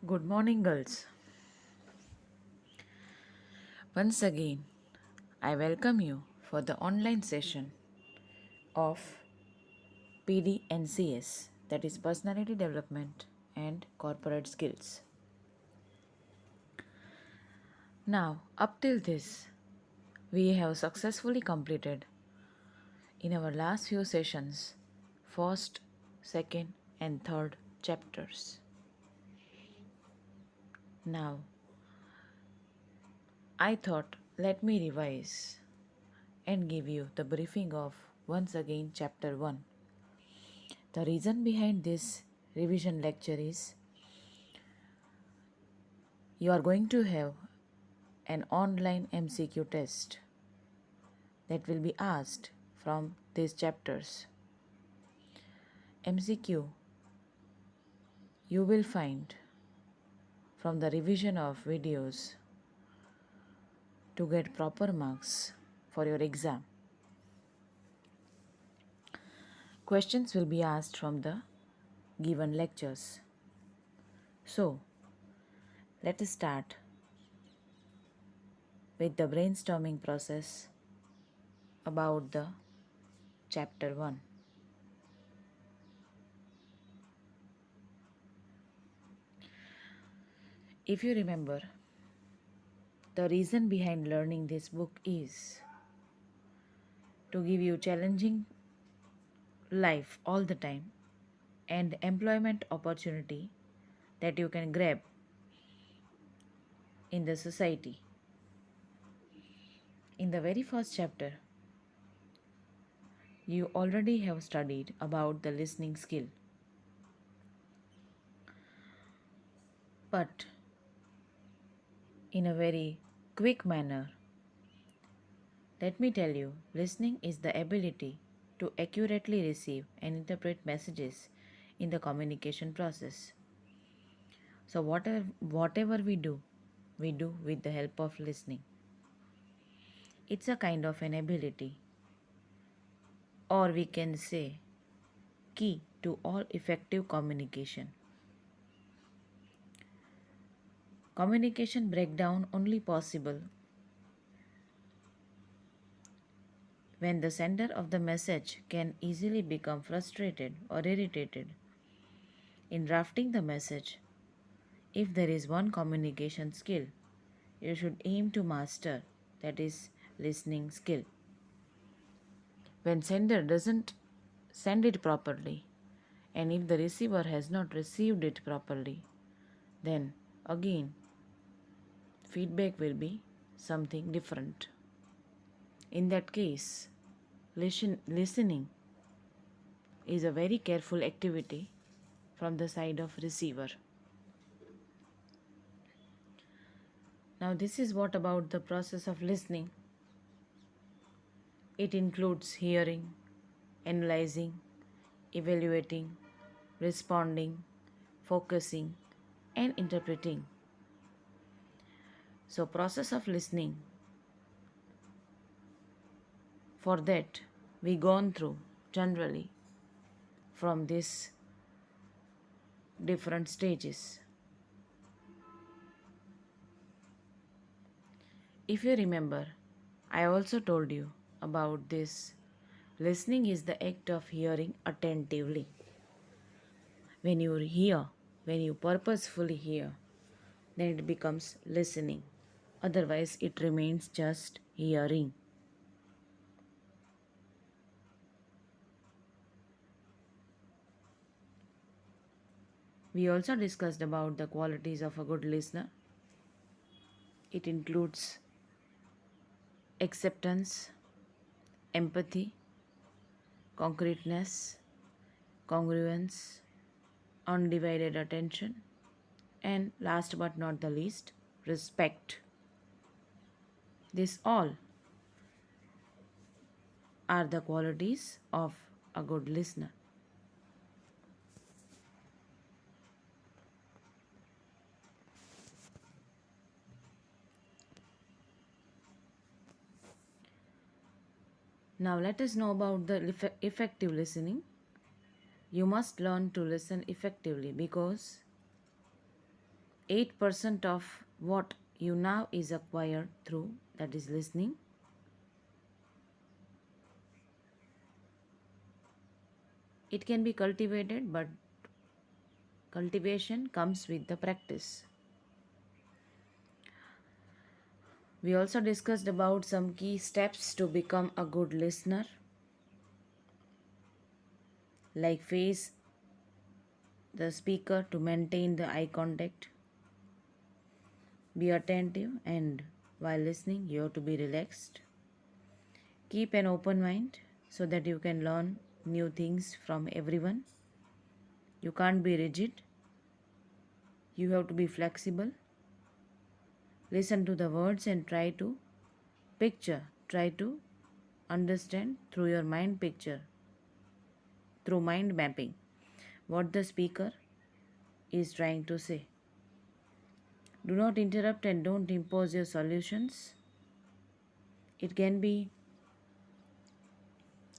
Good morning, girls. Once again, I welcome you for the online session of PDNCS, that is Personality Development and Corporate Skills. Now, up till this, we have successfully completed in our last few sessions first, second, and third chapters. Now, I thought let me revise and give you the briefing of once again chapter 1. The reason behind this revision lecture is you are going to have an online MCQ test that will be asked from these chapters. MCQ you will find from the revision of videos to get proper marks for your exam. Questions will be asked from the given lectures. So, let us start with the brainstorming process about the chapter 1. If you remember, the reason behind learning this book is to give you challenging life all the time and employment opportunity that you can grab in the society. In the very first chapter, you already have studied about the listening skill. But in a very quick manner, let me tell you, listening is the ability to accurately receive and interpret messages in the communication process. So whatever we do with the help of listening. It's a kind of an ability, or we can say key to all effective communication. Communication breakdown only possible when the sender of the message can easily become frustrated or irritated. In drafting the message, if there is one communication skill you should aim to master, that is listening skill. When sender doesn't send it properly, and if the receiver has not received it properly, then again feedback will be something different. In that case, listening is a very careful activity from the side of receiver. Now this is what about the process of listening. It includes hearing, analyzing, evaluating, responding, focusing, and interpreting. So process of listening, for that we gone through generally from these different stages. If you remember, I also told you about this. Listening is the act of hearing attentively. When you hear, when you purposefully hear, then it becomes listening. Otherwise, it remains just hearing. We also discussed about the qualities of a good listener. It includes acceptance, empathy, concreteness, congruence, undivided attention, and last but not the least, respect. These all are the qualities of a good listener. Now let us know about the effective listening. You must learn to listen effectively because 8% of what you now is acquired through that is listening. It can be cultivated, but cultivation comes with the practice. We also discussed about some key steps to become a good listener, like face the speaker to maintain the eye contact, be attentive, and while listening, you have to be relaxed. Keep an open mind so that you can learn new things from everyone. You can't be rigid, you have to be flexible. Listen to the words and try to understand through your mind picture, through mind mapping, what the speaker is trying to say. Do not interrupt and don't impose your solutions. It can be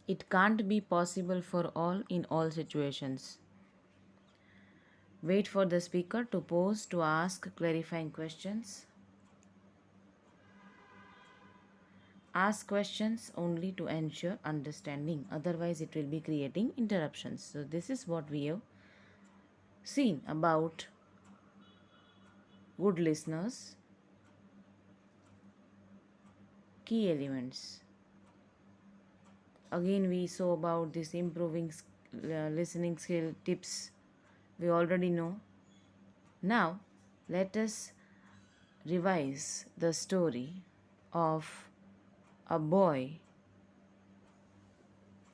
it can't be possible for all in all situations. Wait for the speaker to pause to ask clarifying questions. Ask questions only to ensure understanding, otherwise, it will be creating interruptions. So, this is what we have seen about good listeners, key elements. Again, we saw about this improving listening skill tips we already know. Now, let us revise the story of a boy,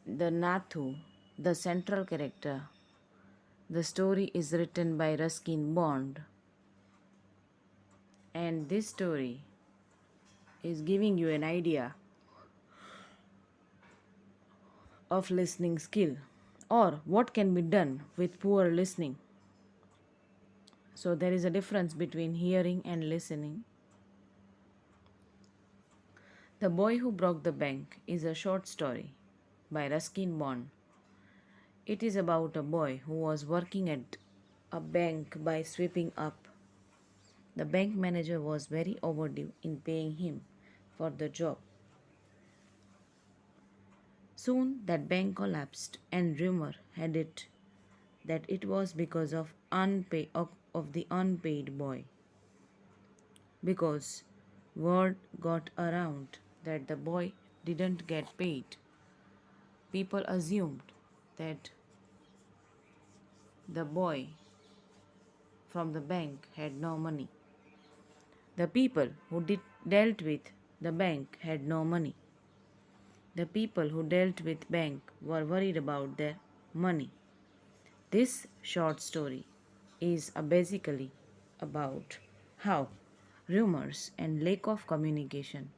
the Nathu, the central character. The story is written by Ruskin Bond, and this story is giving you an idea of listening skill or what can be done with poor listening. So, there is a difference between hearing and listening. The Boy Who Broke the Bank is a short story by Ruskin Bond. It is about a boy who was working at a bank by sweeping up. The bank manager was very overdue in paying him for the job. Soon that bank collapsed, and rumor had it that it was because of the unpaid boy. Because word got around that the boy didn't get paid, people assumed that the boy from the bank had no money. The people who dealt with the bank had no money. The people who dealt with bank were worried about their money. This short story is basically about how rumors and lack of communication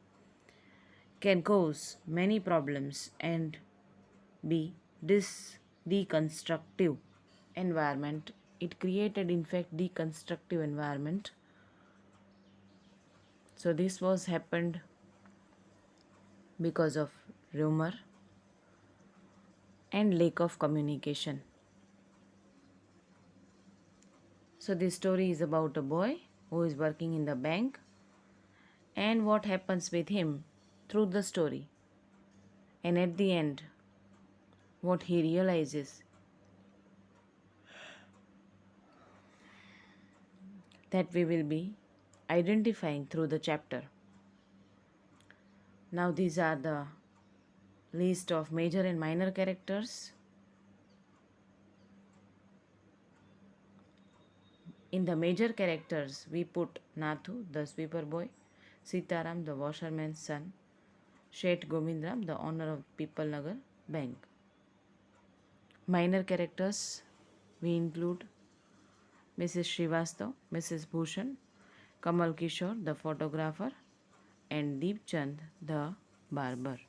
can cause many problems and be deconstructive environment. It created in fact deconstructive environment. So this was happened because of rumor and lack of communication. So this story is about a boy who is working in the bank and what happens with him through the story. And at the end, what he realizes that we will be identifying through the chapter. Now these are the list of major and minor characters. In the major characters, we put Nathu, the sweeper boy, Sitaram, the washerman's son, Shet Govindram, the owner of People Nagar Bank. Minor characters, we include Mrs. Srivastav, Mrs. Bhushan, Kamal Kishore, the photographer, and Deep Chand, the barber.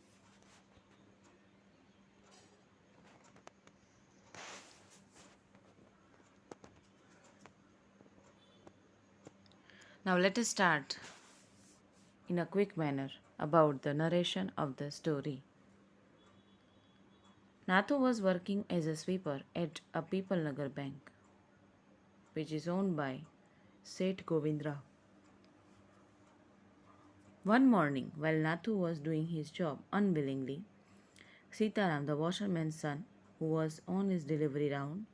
Now let us start in a quick manner about the narration of the story. Nathu was working as a sweeper at a People Nagar bank, which is owned by said Govindra. One morning, while Nathu was doing his job unwillingly, Sitaram, the washerman's son, who was on his delivery round,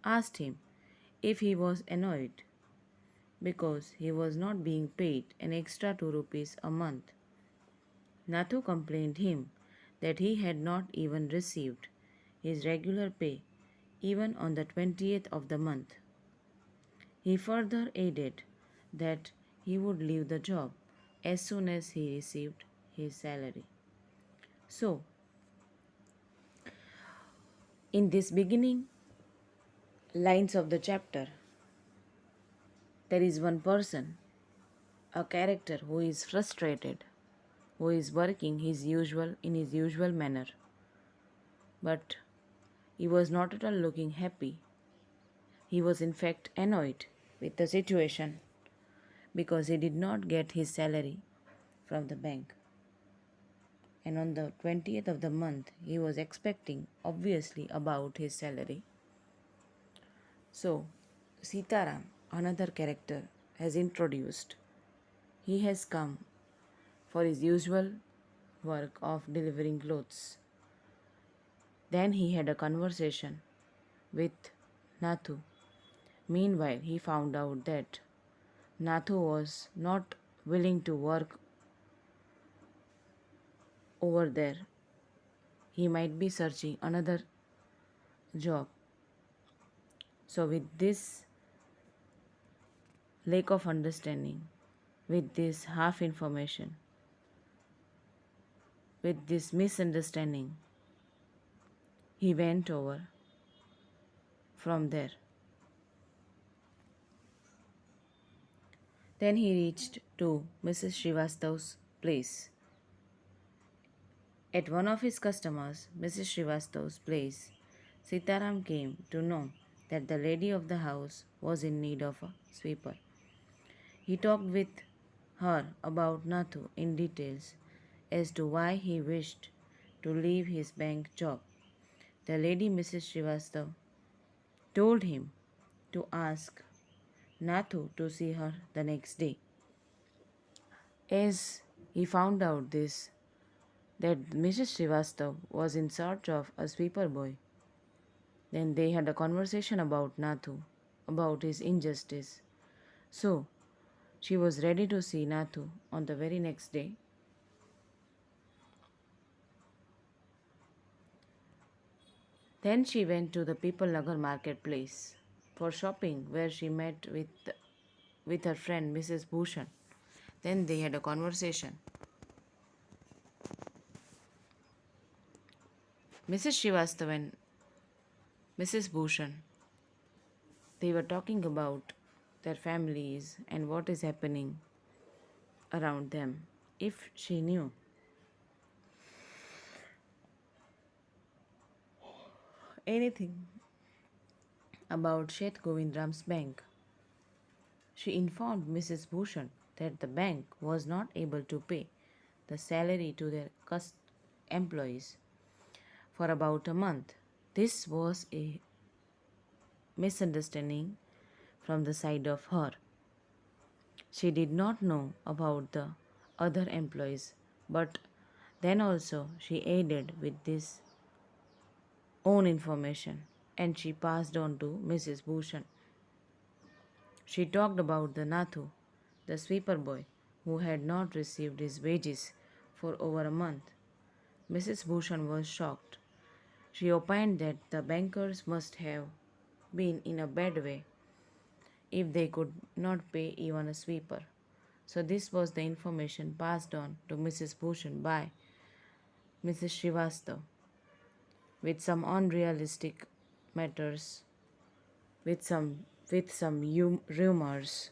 asked him if he was annoyed because he was not being paid an extra 2 rupees a month. Nathu complained him that he had not even received his regular pay even on the 20th of the month. He further added that he would leave the job as soon as he received his salary. So, in this beginning lines of the chapter, there is one person, a character who is frustrated, who is working in his usual manner, but he was not at all looking happy. He was in fact annoyed with the situation because he did not get his salary from the bank. And on the 20th of the month, he was expecting, obviously, about his salary. So, Sitaram, another character, has introduced. He has come for his usual work of delivering clothes. Then he had a conversation with Nathu. Meanwhile, he found out that Nathu was not willing to work over there. He might be searching another job. So, with this lack of understanding, with this half information, with this misunderstanding, he went over from there. Then he reached to Mrs. Srivastav's place. At one of his customers, Mrs. Srivastav's place, Sitaram came to know that the lady of the house was in need of a sweeper. He talked with her about Nathu in details as to why he wished to leave his bank job. The lady, Mrs. Srivastav, told him to ask Nathu to see her the next day. As he found out this, that Mrs. Srivastav was in search of a sweeper boy, then they had a conversation about Nathu, about his injustice. So she was ready to see Nathu on the very next day. Then she went to the People Nagar marketplace for shopping, where she met with her friend Mrs. Bhushan. Then they had a conversation. Mrs. Srivastav and Mrs. Bhushan, they were talking about their families and what is happening around them. If she knew anything about Shet Govindram's bank, she informed Mrs. Bhushan that the bank was not able to pay the salary to their employees for about a month. This was a misunderstanding from the side of her. She did not know about the other employees, but then also she aided with this own information and she passed on to Mrs. Bhushan. She talked about the Nathu, the sweeper boy, who had not received his wages for over a month. Mrs. Bhushan was shocked. She opined that the bankers must have been in a bad way if they could not pay even a sweeper. So, this was the information passed on to Mrs. Bhushan by Mrs. Srivastav with some unrealistic matters, with some rumors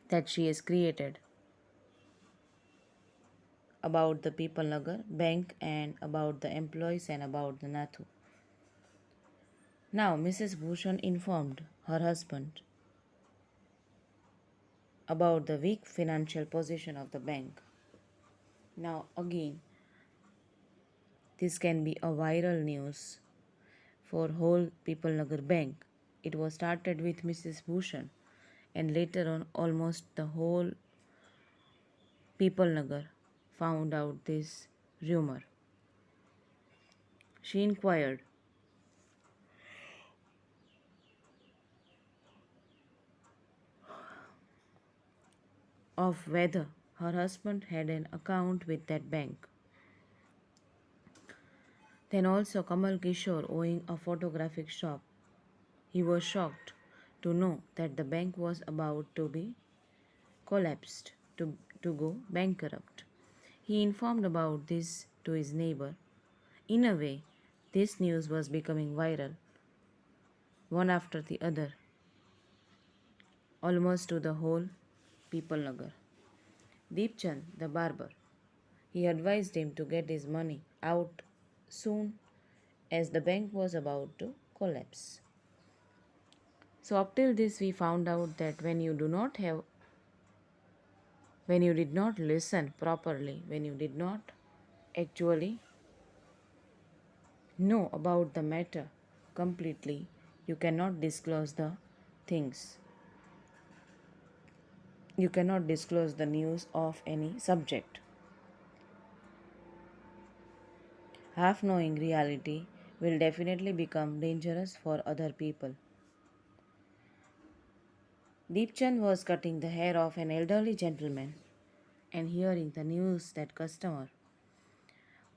that she has created about the People Nagar bank and about the employees and about the Nathu. Now, Mrs. Bhushan informed her husband about the weak financial position of the bank. Now, again, this can be a viral news for whole People Nagar bank It was started with Mrs. Bhushan, and later on, almost the whole People Nagar found out this rumor. She inquired of whether her husband had an account with that bank. Then also Kamal Kishore owning a photographic shop. He was shocked to know that the bank was about to be collapsed, to go bankrupt. He informed about this to his neighbor. In a way, this news was becoming viral, one after the other, almost to the whole People Nagar. Deepchand, the barber, he advised him to get his money out soon as the bank was about to collapse. So up till this we found out that when you did not listen properly, when you did not actually know about the matter completely, you cannot disclose the things. You cannot disclose the news of any subject. Half knowing reality will definitely become dangerous for other people. Deepchand was cutting the hair of an elderly gentleman and hearing the news that customer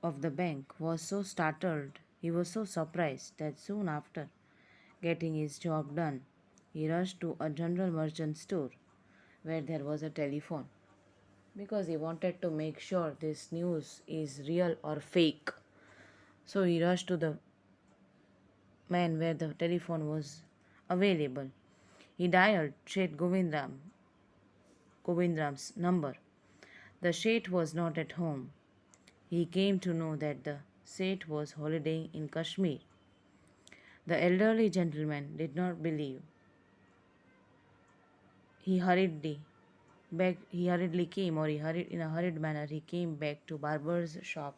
of the bank was so startled, he was so surprised that soon after getting his job done, he rushed to a general merchant store where there was a telephone because he wanted to make sure this news is real or fake. So he rushed to the man where the telephone was available. He dialed Govindram's number. The Sheth was not at home. He came to know that the Sheth was holidaying in Kashmir. The elderly gentleman did not believe. He hurriedly he hurriedly came, or he hurried in a hurried manner, he came back to barber's shop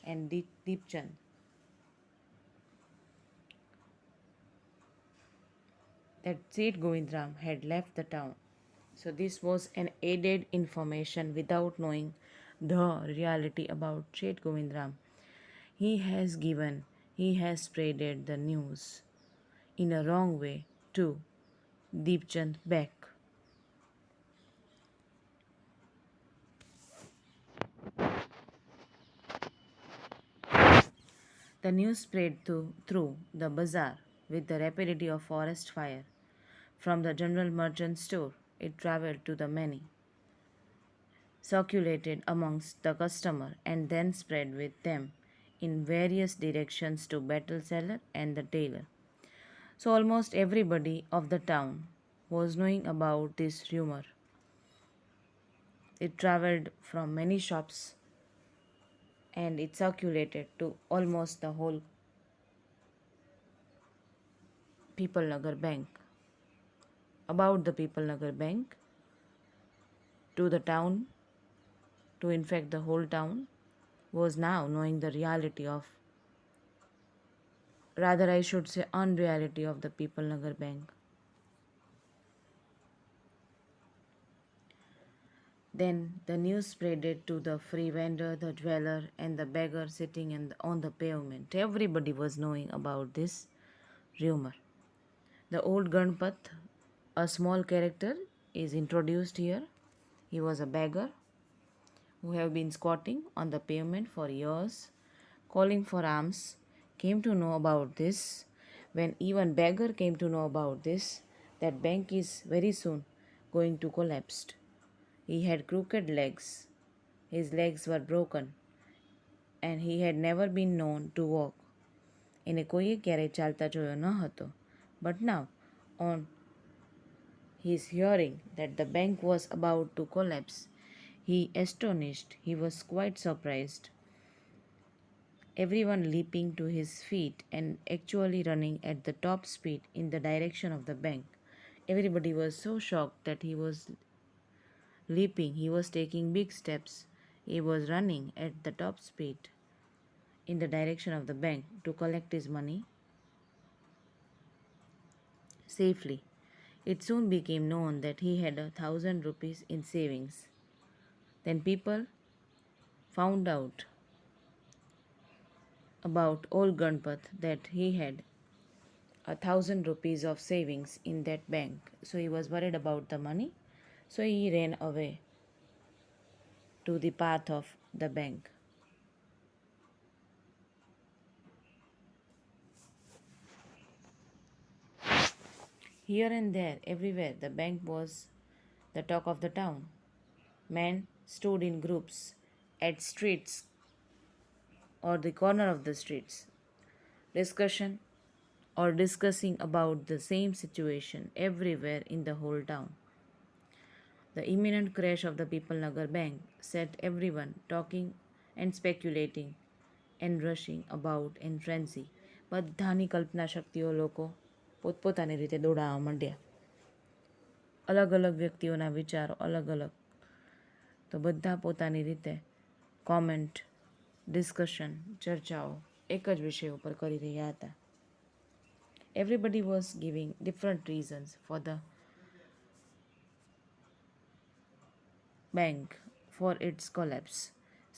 and Deepchand. That Seth Govindram had left the town. So this was an added information without knowing the reality about Seth Govindram. He has spreaded the news in a wrong way to Deepchand back. The news spread through the bazaar with the rapidity of forest fire. From the general merchant store, it traveled to the many, circulated amongst the customer, and then spread with them in various directions to battle seller and the tailor. So almost everybody of the town was knowing about this rumor. It traveled from many shops and it circulated to almost the whole People Nagar Bank. About the People Nagar Bank to the town, to in fact the whole town, was now knowing the reality of, rather I should say, unreality of the People Nagar Bank. Then the news spreaded to the free vendor, the dweller, and the beggar sitting on the pavement. Everybody was knowing about this rumor. The old Ganpat, a small character, is introduced here. He was a beggar who have been squatting on the pavement for years, calling for alms, came to know about this. When even beggar came to know about this, that bank is very soon going to collapse. He had crooked legs. His legs were broken, and he had never been known to walk. એને કોઈએ ક્યારેય ચાલતા જોયો ન હતો. But now, on his hearing that the bank was about to collapse, he astonished. He was quite surprised. Everyone leaping to his feet and actually running at the top speed in the direction of the bank. Everybody was so shocked that he was leaping, he was taking big steps, he was running at the top speed in the direction of the bank to collect his money. safely. It soon became known that he had 1,000 rupees in savings. Then people found out about old Ganpat that he had 1,000 rupees of savings in that bank. So he was worried about the money. So he ran away to the path of the bank. Here and there, everywhere, the bank was the talk of the town. Men stood in groups at streets or the corner of the streets, discussion or discussing about the same situation everywhere in the whole town. The imminent crash of the People Nagar Bank set everyone talking and speculating and rushing about in frenzy. બધાની કલ્પના શક્તિઓ લોકો પોતપોતાની રીતે દોડાવવા માંડ્યા. અલગ અલગ વ્યક્તિઓના વિચારો અલગ અલગ, તો બધા પોતાની રીતે કોમેન્ટ, ડિસ્કશન, ચર્ચાઓ એક જ વિષય ઉપર કરી રહ્યા હતા. Everybody was giving different reasons for the bank for its collapse.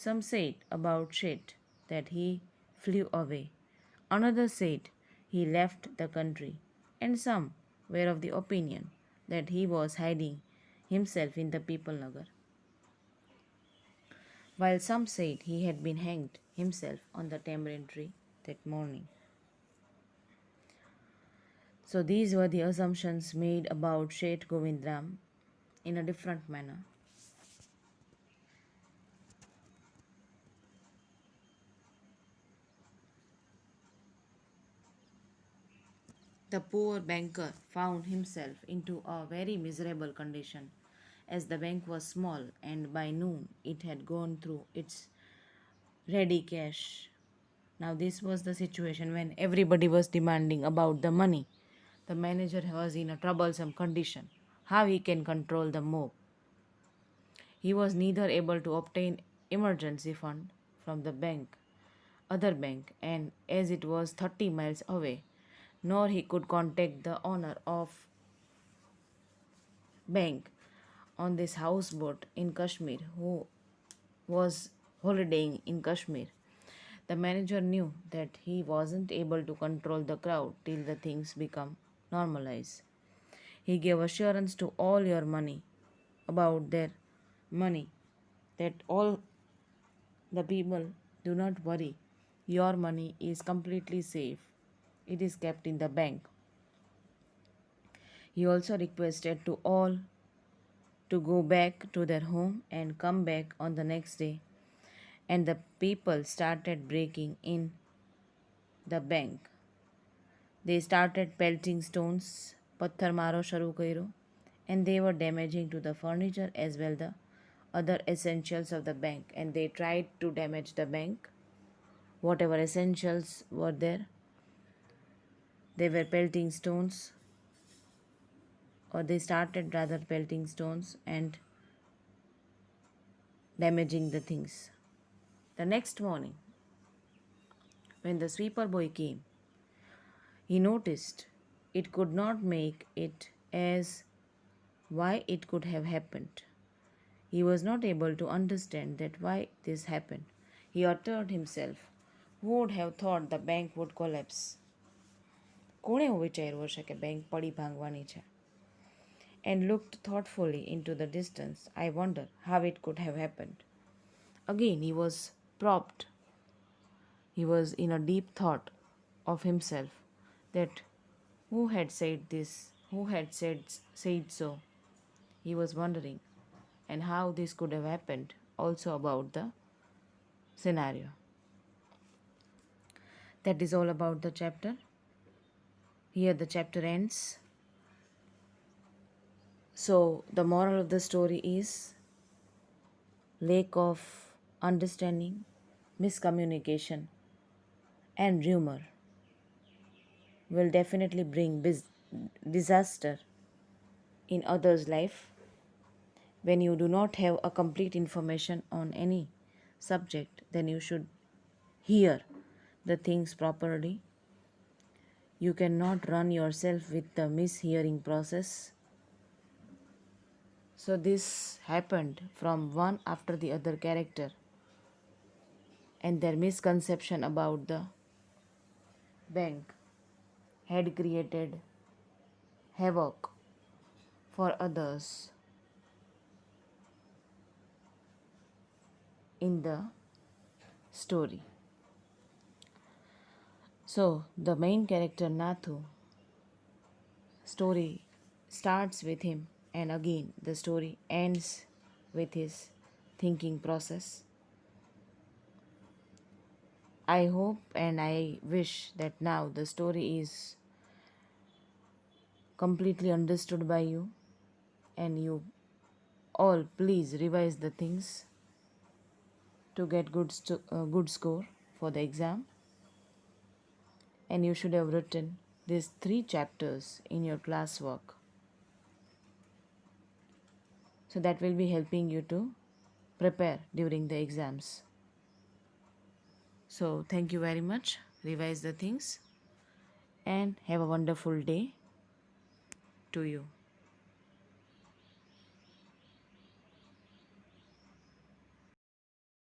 Some said about shit that he flew away. Another said he left the country. And some were of the opinion that he was hiding himself in the People Nagar. While some said he had been hanged himself on the tamarind tree that morning. So these were the assumptions made about Sheth Govindram in a different manner. The poor banker found himself into a very miserable condition, as the bank was small and by noon it had gone through its ready cash. Now, this was the situation when everybody was demanding about the money. The manager was in a troublesome condition. How he can control the mob? He was neither able to obtain emergency fund from the other bank, and as it was 30 miles away, nor he could contact the owner of bank on this houseboat in Kashmir who was holidaying in Kashmir. The manager knew that he wasn't able to control the crowd till the things become normalized. He gave assurance to all your money about their money that all the people do not worry. Your money is completely safe. It is kept in the bank. He also requested to all to go back to their home and come back on the next day. And the people started breaking in the bank. They started pelting stones, પથ્થર મારો શરૂ કર્યો, and they were damaging to the furniture as well the other essentials of the bank, and they tried to damage the bank. Whatever essentials were there, they were pelting stones, or they started rather pelting stones and damaging the things. The next morning, when the sweeper boy came, he noticed it could not make it as why it could have happened. He was not able to understand that why this happened. He uttered himself, who would have thought the bank would collapse? કોણે એવું વિચાર્યું હશે કે bank પડી ભાંગવાની છે? And looked thoughtfully into the distance. I wonder how it could have happened. Again he was propped. He was in a deep thought of himself that who had said this, who had said so. He was wondering and how this could have happened, also about the scenario. That is all about the chapter. Here the chapter ends. So the moral of the story is lack of understanding, miscommunication and rumor will definitely bring disaster in others' life. When you do not have a complete information on any subject, then you should hear the things properly. You cannot run yourself with the mishearing process. So this happened from one after the other character, and their misconception about the bank had created havoc for others in the story. So the main character Nathu story starts with him, and again the story ends with his thinking process. I hope and I wish that now the story is completely understood by you, and you all please revise the things to get good score for the exam. And you should have written these 3 chapters in your classwork, so that will be helping you to prepare during the exams. So thank you very much. Revise the things and have a wonderful day to you.